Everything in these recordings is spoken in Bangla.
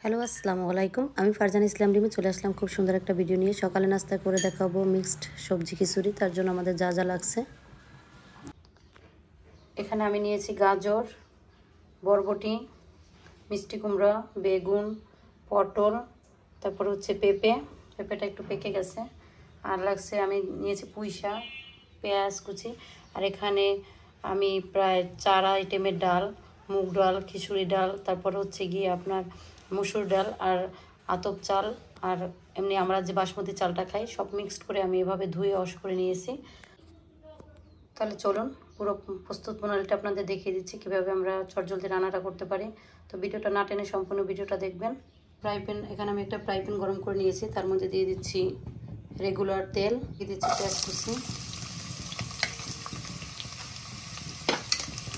হ্যালো আসসালামু আলাইকুম। আমি ফারজান ইসলাম রিমি চলে আসলাম খুব সুন্দর একটা ভিডিও নিয়ে। সকালে নাস্তা করে দেখাবো মিক্সড সবজি খিচুড়ি। তার জন্য আমাদের যা যা লাগছে, এখানে আমি নিয়েছি গাজর, বরবটি, মিষ্টি কুমড়া, বেগুন, পটল, তারপর হচ্ছে পেঁপেটা একটু পেকে গেছে। আর লাগছে আমি নিয়েছি পুঁই শাক, পেঁয়াজ কুচি। আর এখানে আমি প্রায় 4 আইটেমের ডাল, মুগ ডাল, খিচুড়ি ডাল, তারপর হচ্ছে গিয়ে আপনার মসুর ডাল আর আতপ চাল, আর এমনি আমরা যে বাসমতি চালটা খাই সব মিক্সড করে আমি এভাবে ধুয়ে ওয়াশ করে নিয়েছি। তাহলে চলুন পুরো প্রস্তুত প্রণালীটা আপনাদের দেখিয়ে দিচ্ছি কীভাবে আমরা চটজলদি রান্নাটা করতে পারি। তো ভিডিওটা না টেনে সম্পূর্ণ ভিডিওটা দেখবেন। এখানে আমি একটা ফ্রাই প্যান গরম করে নিয়েছি, তার মধ্যে দিয়ে দিচ্ছি রেগুলার তেল, দিয়ে দিচ্ছি পেঁয়াজ কুচি।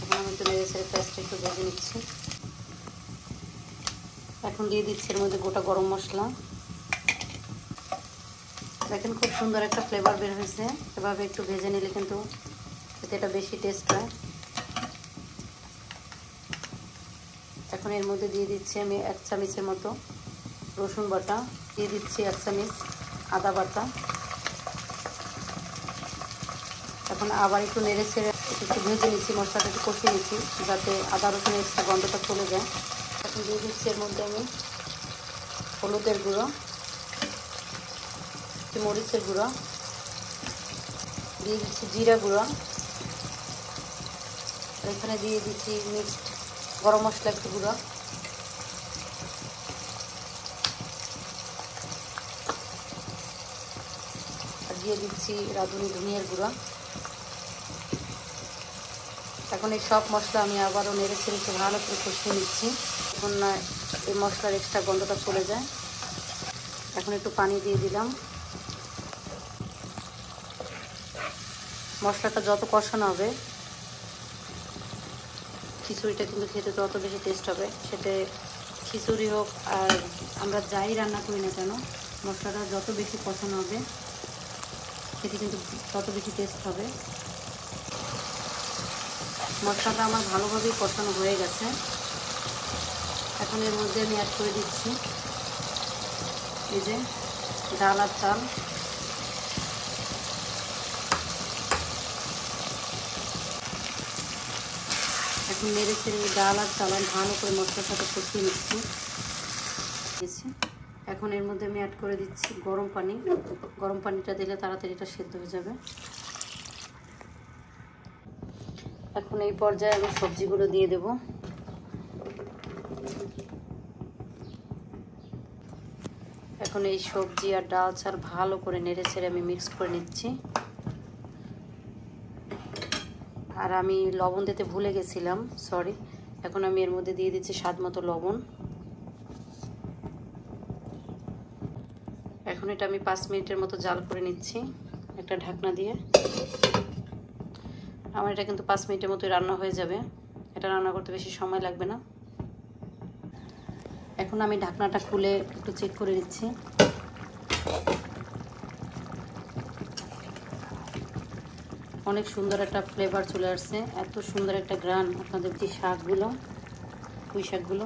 এখন আমি একটু নেড়ে ছেড়ে পেঁয়াজটা একটু ভেজে নিচ্ছি। এখন দিয়ে দিচ্ছি এর মধ্যে গোটা গরম মশলা। দেখেন খুব সুন্দর একটা ফ্লেভার বের হয়েছে। এভাবে একটু ভেজে নিলে কিন্তু এতে এটা বেশি টেস্ট হয়। এখন এর মধ্যে দিয়ে দিচ্ছি আমি 1 চামচের মতো রসুন বাটা, দিয়ে দিচ্ছি 1 চামচ আদা বাটা। এখন আবার একটু নেড়ে ছেড়ে একটু ভেজে নিচ্ছি, মশলাটা একটু কষিয়ে নিচ্ছি যাতে আদা রসুনের এক্সট্রা গন্ধটা চলে যায়। এখন দিয়ে দিচ্ছি এর মধ্যে আমি হলুদের গুঁড়ো, মরিচের গুঁড়ো, দিয়ে দিচ্ছি জিরা গুঁড়ো, আর এখানে দিয়ে দিচ্ছি মিক্সড গরম মশলা একটু গুঁড়ো, আর দিয়ে দিচ্ছি রাঁধুনি ধনিয়ার গুঁড়ো। এখন এই সব মশলা আমি আবারও নেড়ে ছেড়ে একটু ভালো করে কষিয়ে নিচ্ছি, এখন না এই মশলার এক্সট্রা গন্ধটা চলে যায়। এখন একটু পানি দিয়ে দিলাম। মশলাটা যত কষানো হবে খিচুড়িটা কিন্তু খেতে তত বেশি টেস্ট হবে। সেটা খিচুড়ি হোক আর আমরা যাই রান্না করি না কেন, মশলাটা যত বেশি কষানো হবে খেতে কিন্তু তত বেশি টেস্ট হবে। মশলাটা আমার ভালোভাবেই কষানো হয়ে গেছে। এখন এর মধ্যে আমি অ্যাড করে দিচ্ছি এই যে ডাল আর চাল। এখন নেড়ে ছেড়ে ডাল আর চাল ভালো করে মশলার সাথে কষিয়ে নিচ্ছি। এখন এর মধ্যে আমি অ্যাড করে দিচ্ছি গরম পানি। গরম পানিটা দিলে তাড়াতাড়ি এটা সেদ্ধ হয়ে যাবে। এখন এই পর্যায়ে আমি সবজিগুলো দিয়ে দেব। এখন এই সবজি আর ডাল চাল ভালো করে নেড়ে ছেড়ে আমি মিক্স করে নিচ্ছি। আর আমি লবণ দিতে ভুলে গেছিলাম, সরি। এখন আমি এর মধ্যে দিয়ে দিচ্ছি স্বাদ মতো লবণ। এখন এটা আমি 5 মিনিটের মতো জাল করে নিচ্ছি একটা ঢাকনা দিয়ে। আমার এটা কিন্তু 5 মিনিটের মতোই রান্না হয়ে যাবে। এটা রান্না করতে বেশি সময় লাগবে না। এখন আমি ঢাকনাটা খুলে একটু চেক করে নিচ্ছি। অনেক সুন্দর একটা ফ্লেভার চলে আসছে, এত সুন্দর একটা গ্রান। আপনাদের যে শাকগুলো, পুঁই শাকগুলো,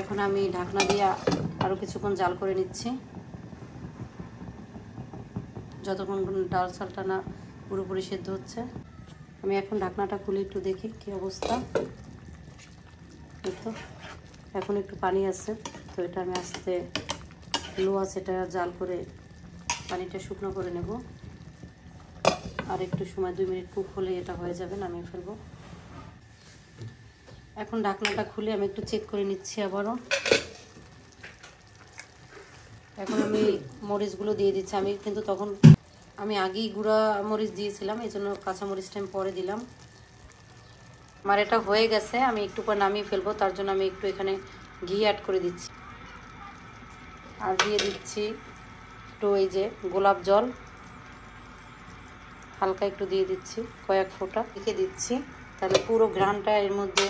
এখন আমি ঢাকনা দিয়ে আরও কিছুক্ষণ জাল করে নিচ্ছি যতক্ষণ ডাল চালটা না পুরোপুরি সেদ্ধ হচ্ছে। আমি এখন ঢাকনাটা খুলে একটু দেখি কী অবস্থা। তো এখন একটু পানি আছে, তো এটা আমি আস্তে লো আছে এটা জাল করে পানিটা শুকনো করে নেব। আর একটু সময় 2 মিনিট কুক হলে এটা হয়ে যাবে, নামিয়ে ফেলবো। এখন ঢাকনাটা খুলে আমি একটু চেক করে নিচ্ছি আবারও। এখন আমি মরিচগুলো দিয়ে দিচ্ছি। আমি কিন্তু তখন আমি আগেই গুঁড়া মরিচ দিয়েছিলাম, এই জন্য কাঁচা মরিচটা আমি পরে দিলাম। আমার এটা হয়ে গেছে, আমি একটু পর নামিয়ে ফেলবো। তার জন্য আমি একটু এখানে ঘি অ্যাড করে দিচ্ছি। আর দিয়ে দিচ্ছি একটু এই যে গোলাপ জল, হালকা একটু দিয়ে দিচ্ছি, কয়েক ফোঁটা রেখে দিচ্ছি, তাহলে পুরো ঘ্রাণটা এর মধ্যে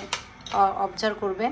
অবজার্ভ করবে।